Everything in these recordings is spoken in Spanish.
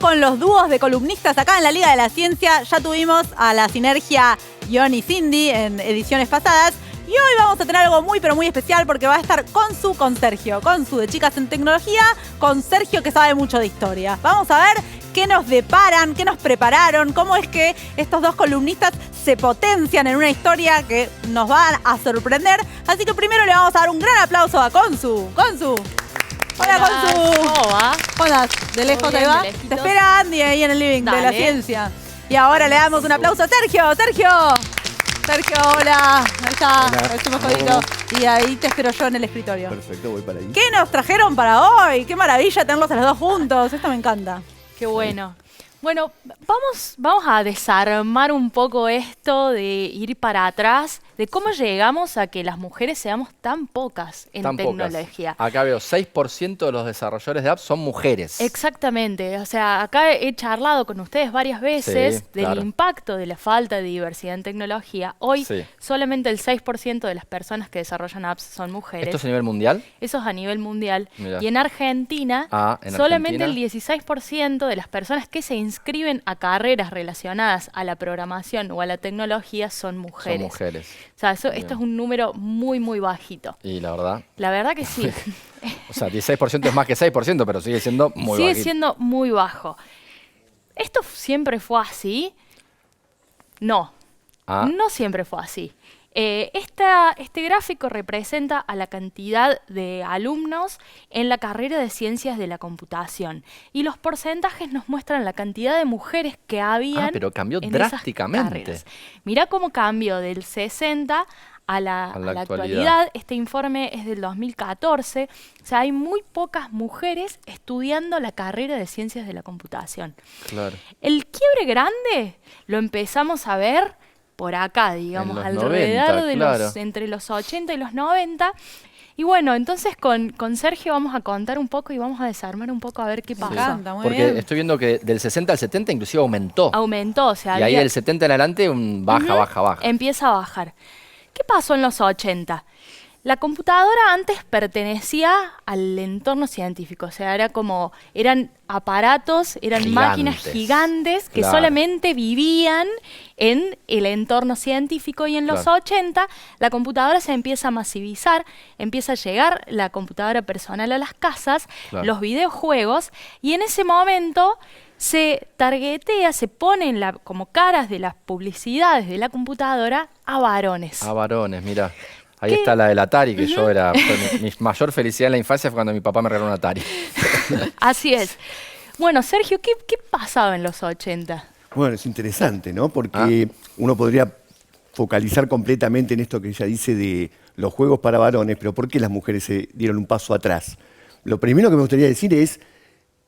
con los dúos de columnistas acá en la Liga de la Ciencia. Ya tuvimos a la sinergia Ion y Cindy en ediciones pasadas. Y hoy vamos a tener algo muy, pero muy especial porque va a estar Consu con Sergio. Consu de Chicas en Tecnología con Sergio que sabe mucho de historia. Vamos a ver qué nos deparan, qué nos prepararon, cómo es que estos dos columnistas se potencian en una historia que nos va a sorprender. Así que primero le vamos a dar un gran aplauso a Consu. Consu. Hola, Consu. ¿Cómo va? Hola, de lejos Muy ahí bien, va. de lejitos. Te espera Andy ahí en el living de la Dale. ciencia. Y ahora le damos un aplauso a Sergio. Sergio, hola. Ahí está, Hola. el mejorito. Y ahí te espero yo en el escritorio. Perfecto, voy para ahí. ¿Qué nos trajeron para hoy? Qué maravilla tenerlos a los dos juntos. Esto me encanta. Qué bueno. Bueno, vamos a desarmar un poco esto de ir para atrás, de cómo llegamos a que las mujeres seamos tan pocas en Tan tecnología. pocas. Acá veo 6% de los desarrolladores de apps son mujeres. Exactamente, o sea, acá he charlado con ustedes varias veces Sí, del claro. impacto de la falta de diversidad en tecnología. Hoy Sí. solamente el 6% de las personas que desarrollan apps son mujeres. ¿Esto es a nivel mundial? Eso es a nivel mundial. Mirá. Y en Argentina, En solamente Argentina. el 16% de las personas que se inscriben a carreras relacionadas a la programación o a la tecnología son mujeres. Son mujeres. O sea, esto Bien. es un número muy, muy bajito. Y la verdad, La verdad que sí. o sea, 16% es más que 6%, pero sigue siendo muy Sigue bajito. siendo muy bajo. ¿Esto siempre fue así? No. Ah. No siempre fue así. Este gráfico representa a la cantidad de alumnos en la carrera de Ciencias de la Computación. Y los porcentajes nos muestran la cantidad de mujeres que habían pero cambió en esas drásticamente. carreras. Mirá cómo cambió del 60 a la actualidad. actualidad. Este informe es del 2014. O sea, hay muy pocas mujeres estudiando la carrera de Ciencias de la Computación. Claro. El quiebre grande lo empezamos a ver por acá, digamos, los alrededor 90, de claro. entre los 80 y los 90. Y bueno, entonces con Sergio vamos a contar un poco y vamos a desarmar un poco a ver qué Me pasó. encanta, muy Porque bien. estoy viendo que del 60 al 70 inclusive aumentó. Aumentó, o sea, Y ahí había- del 70 en adelante baja, Ujú. baja, baja. Empieza a bajar. ¿Qué pasó en los 80? La computadora antes pertenecía al entorno científico, o sea, eran aparatos, eran máquinas gigantes que Claro. solamente vivían en el entorno científico y en los Claro. 80 la computadora se empieza a masivizar, empieza a llegar la computadora personal a las casas, Claro. los videojuegos y en ese momento se targetea, se ponen como caras de las publicidades de la computadora a varones. A varones, mira. Ahí ¿Qué? está la del Atari, que fue mi mayor felicidad en la infancia fue cuando mi papá me regaló un Atari. Así es. Bueno, Sergio, ¿qué pasaba en los 80? Bueno, es interesante, ¿no? Porque uno podría focalizar completamente en esto que ella dice de los juegos para varones, pero ¿por qué las mujeres se dieron un paso atrás? Lo primero que me gustaría decir es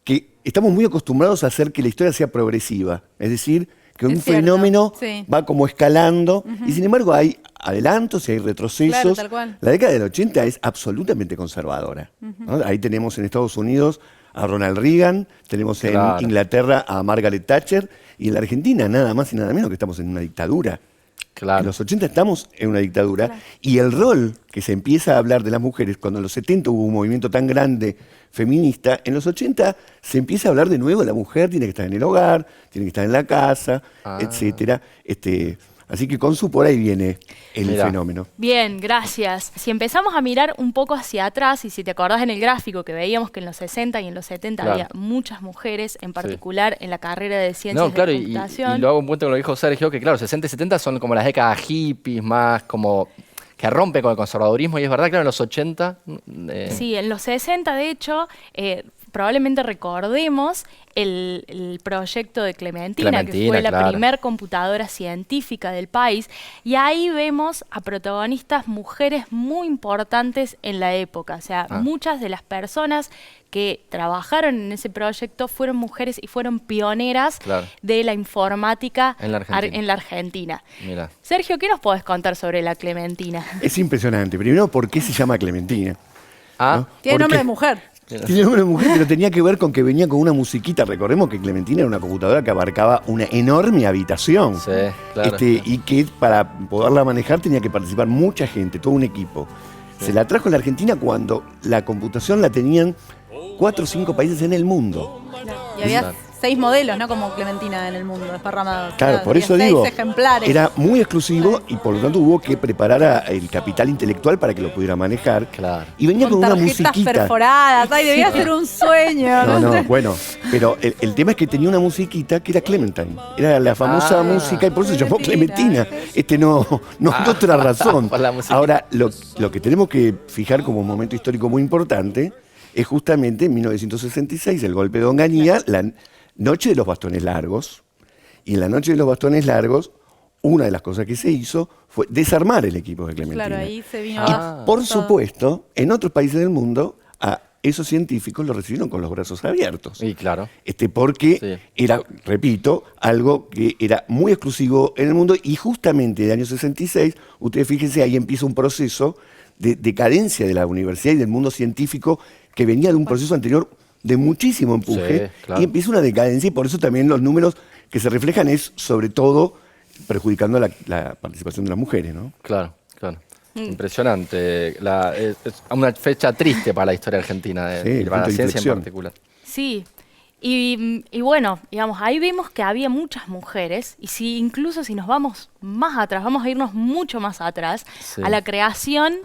que estamos muy acostumbrados a hacer que la historia sea progresiva, es decir, que un Es cierto, fenómeno sí. va como escalando y sin embargo hay adelantos y hay retrocesos. Claro, tal cual. La década del 80 es absolutamente conservadora, ¿no? Ahí tenemos en Estados Unidos a Ronald Reagan, tenemos Claro. en Inglaterra a Margaret Thatcher y en la Argentina nada más y nada menos que estamos en una dictadura. Claro. En los 80 estamos en una dictadura y el rol que se empieza a hablar de las mujeres, cuando en los 70 hubo un movimiento tan grande feminista, en los 80 se empieza a hablar de nuevo, la mujer tiene que estar en el hogar, tiene que estar en la casa, etcétera. Así que con su por ahí viene el Mirá. fenómeno. Bien, gracias. Si empezamos a mirar un poco hacia atrás, y si te acordás en el gráfico que veíamos que en los 60 y en los 70 Claro. había muchas mujeres, en particular en la carrera de Ciencias No, claro, de la y Computación. lo hago un punto con lo que dijo Sergio, que claro, 60 y 70 son como las décadas hippies, más como que rompe con el conservadurismo, y es verdad, claro, en los 80... Sí, en los 60, de hecho, probablemente recordemos el proyecto de Clementina, que Clementina, fue la claro. primer computadora científica del país, y ahí vemos a protagonistas mujeres muy importantes en la época. O sea, muchas de las personas que trabajaron en ese proyecto fueron mujeres y fueron pioneras Claro. de la informática En la Argentina. en la Argentina. Mira. Sergio, ¿qué nos podés contar sobre la Clementina? Es impresionante. Primero, ¿por qué se llama Clementina? ¿No? Tiene nombre Porque- de mujer. Tiene nombre de mujer, pero tenía que ver con que venía con una musiquita. Recordemos que Clementina era una computadora que abarcaba una enorme habitación. Sí, claro. Y que para poderla manejar tenía que participar mucha gente, todo un equipo. Se la trajo a la Argentina cuando la computación la tenían 4 o 5 países en el mundo. Y había Claro. 6 modelos, no como Clementina en el mundo, desparramados. Claro, por eso 6 digo, ejemplares. era muy exclusivo y por lo tanto hubo que preparar el capital intelectual para que lo pudiera manejar. Claro. Y venía con una tarjetas musiquita. perforadas. Ay, debía ser un sueño. No, bueno, pero el tema es que tenía una musiquita que era Clementine. Era la famosa música y por eso se llamó Clementina. No hay otra razón. Por la música. Ahora, lo que tenemos que fijar como un momento histórico muy importante es justamente en 1966, el golpe de Onganía, la noche de los bastones largos. Y en la noche de los bastones largos, una de las cosas que se hizo fue desarmar el equipo de Clementina. Claro, ahí se vino. Y por supuesto, en otros países del mundo, a esos científicos los recibieron con los brazos abiertos. Sí, claro. Porque Sí. era, repito, algo que era muy exclusivo en el mundo y justamente en el año 66, ustedes fíjense, ahí empieza un proceso de decadencia de la universidad y del mundo científico que venía de un proceso anterior de muchísimo empuje, Sí, claro. y empieza una decadencia y por eso también los números que se reflejan es sobre todo perjudicando la participación de las mujeres, ¿no? Claro, claro. Impresionante. Es una fecha triste para la historia argentina, Sí, y para la punto de ciencia en inflexión. particular. Sí, y bueno, digamos, ahí vimos que había muchas mujeres, y incluso si nos vamos más atrás, vamos a irnos mucho más atrás, Sí. a la creación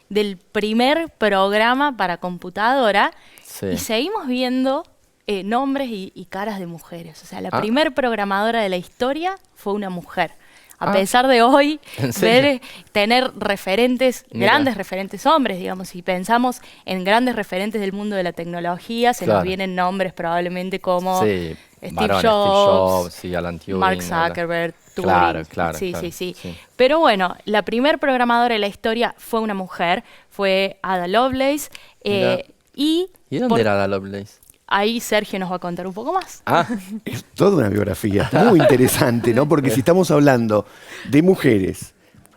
del primer programa para computadora, Sí. y seguimos viendo nombres y caras de mujeres. O sea, la Ah. primer programadora de la historia fue una mujer. A Ah. pesar de hoy ¿En serio? tener referentes, Mira. grandes referentes hombres, digamos, si pensamos en grandes referentes del mundo de la tecnología, se Claro. nos vienen nombres probablemente como Sí, Steve varones, Jobs, sí, Alan Turing. Mark Zuckerberg, Turing. Claro, claro. Sí, claro, sí. Pero bueno, la primer programadora de la historia fue una mujer, fue Ada Lovelace. Mira. Y ¿Y dónde era Ada Lovelace? ahí Sergio nos va a contar un poco más. Ah, Es toda una biografía muy interesante, ¿no? Porque si estamos hablando de mujeres,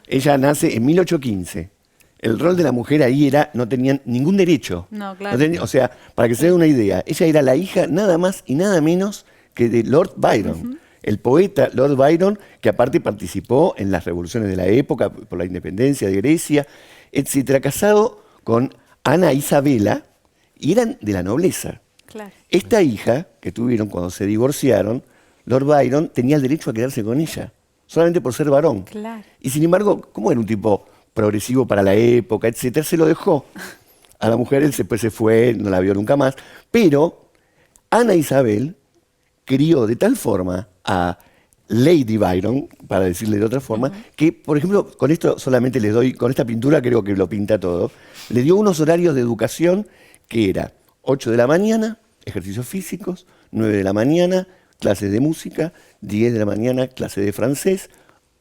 ella nace en 1815. El rol de la mujer ahí no tenían ningún derecho. No, claro. O sea, para que se den una idea, ella era la hija nada más y nada menos que de Lord Byron. El poeta Lord Byron, que aparte participó en las revoluciones de la época, por la independencia de Grecia, etcétera, casado con Ana Isabela, y eran de la nobleza. Claro. Esta hija que tuvieron cuando se divorciaron, Lord Byron tenía el derecho a quedarse con ella, solamente por ser varón. Claro. Y sin embargo, como era un tipo progresivo para la época, etcétera, se lo dejó. A la mujer él después se fue, no la vio nunca más. Pero Ana Isabel crió de tal forma a Lady Byron, para decirle de otra forma, que, por ejemplo, con esto solamente les doy, con esta pintura creo que lo pinta todo, le dio unos horarios de educación que era 8 de la mañana, ejercicios físicos, 9 de la mañana, clases de música, 10 de la mañana, clases de francés,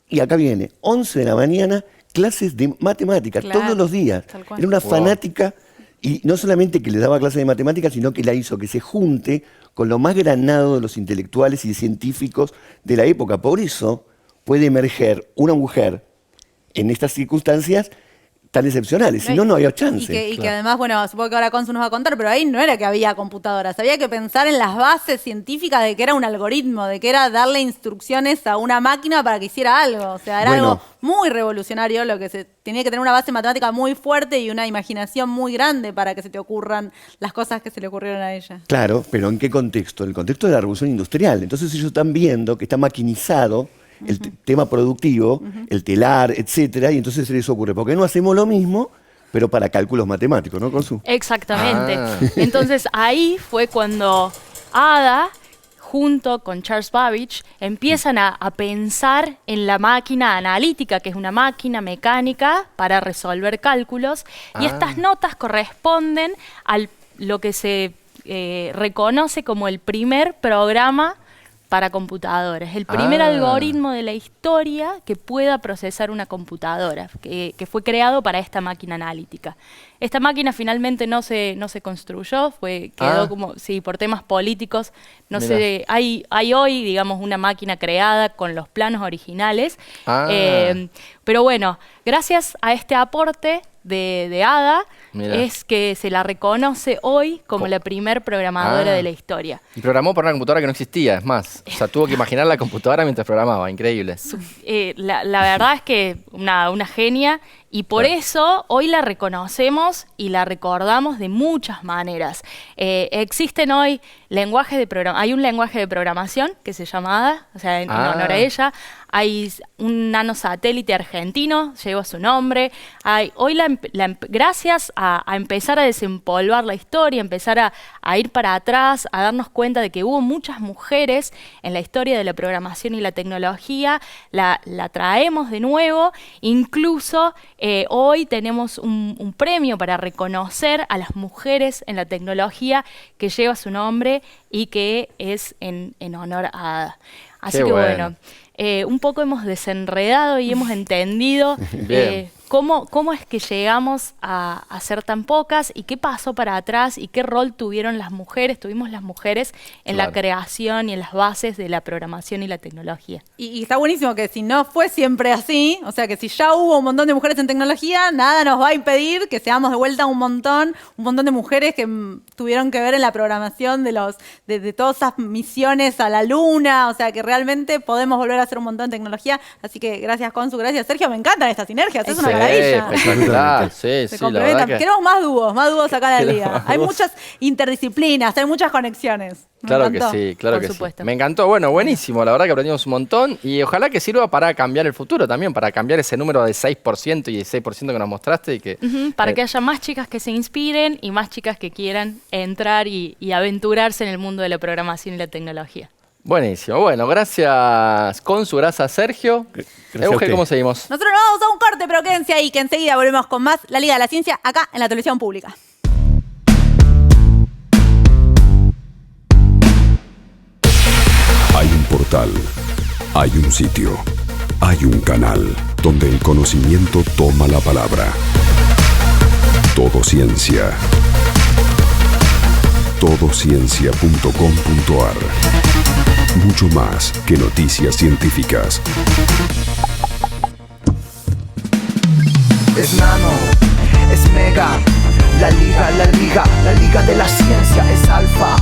y acá viene, 11 de la mañana, clases de matemáticas, Claro, todos los días. tal cual. Era una Wow. fanática, y no solamente que le daba clases de matemáticas, sino que la hizo que se junte con lo más granado de los intelectuales y científicos de la época. Por eso puede emerger una mujer en estas circunstancias tan excepcionales, si no, no había chance. Y que además, bueno, supongo que ahora Consu nos va a contar, pero ahí no era que había computadoras, había que pensar en las bases científicas de que era un algoritmo, de que era darle instrucciones a una máquina para que hiciera algo. O sea, era Bueno. algo muy revolucionario, lo que se tenía que tener una base matemática muy fuerte y una imaginación muy grande para que se te ocurran las cosas que se le ocurrieron a ella. Claro, pero ¿en qué contexto? En el contexto de la revolución industrial. Entonces ellos están viendo que está maquinizado el tema productivo, el telar, etcétera, y entonces se les ocurre, ¿por qué no hacemos lo mismo, pero para cálculos matemáticos, ¿no, Consu? Exactamente. Ah. Entonces ahí fue cuando Ada, junto con Charles Babbage, empiezan a pensar en la máquina analítica, que es una máquina mecánica para resolver cálculos, y estas notas corresponden a lo que se reconoce como el primer programa para computadoras, el primer algoritmo de la historia que pueda procesar una computadora, que fue creado para esta máquina analítica. Esta máquina finalmente no se construyó, quedó como, sí, por temas políticos, hay hoy, digamos, una máquina creada con los planos originales, pero bueno, gracias a este aporte de Ada, Mira. es que se la reconoce hoy como la primer programadora de la historia. Y programó por una computadora que no existía, es más. O sea, tuvo que imaginar la computadora mientras programaba, increíble. La verdad es que una genia, y por eso hoy la reconocemos y la recordamos de muchas maneras. Existen hoy hay un lenguaje de programación que se llama ADA, o sea, en honor a ella. Hay un nanosatélite argentino, lleva su nombre. Hoy, gracias a empezar a desempolvar la historia, empezar a ir para atrás, a darnos cuenta de que hubo muchas mujeres en la historia de la programación y la tecnología, la traemos de nuevo. Incluso hoy tenemos un premio para reconocer a las mujeres en la tecnología que lleva su nombre y que es en honor a ADA. Así que bueno, un poco hemos desenredado y hemos entendido cómo es que llegamos a ser tan pocas y qué pasó para atrás y qué rol tuvimos las mujeres en la creación y en las bases de la programación y la tecnología. Y está buenísimo que si no fue siempre así, o sea que si ya hubo un montón de mujeres en tecnología, nada nos va a impedir que seamos de vuelta un montón de mujeres que tuvieron que ver en la programación de todas esas misiones a la luna, o sea que realmente podemos volver a hacer un montón de tecnología. Así que gracias Consu, gracias Sergio, me encantan estas sinergias, es una maravilla. Espectacular, sí, la verdad que... Queremos más dúos acá en la liga. Hay muchas interdisciplinas, hay muchas conexiones. Claro que sí, claro que sí. Me encantó, bueno, buenísimo, la verdad que aprendimos un montón y ojalá que sirva para cambiar el futuro también, para cambiar ese número de 6% y de 6% que nos mostraste. Y que, para que haya más chicas que se inspiren y más chicas que quieran entrar y aventurarse en el mundo de la programación y la tecnología. Buenísimo, bueno, gracias Consu, gracias Sergio. Euge, ¿cómo seguimos? Nosotros nos vamos a un corte, pero quédense ahí, que enseguida volvemos con más La Liga de la Ciencia acá en la televisión pública. Hay un portal, hay un sitio, hay un canal donde el conocimiento toma la palabra. Todo Ciencia. Todociencia.com.ar. Mucho más que noticias científicas. Es nano, es mega, la liga de la ciencia es alfa.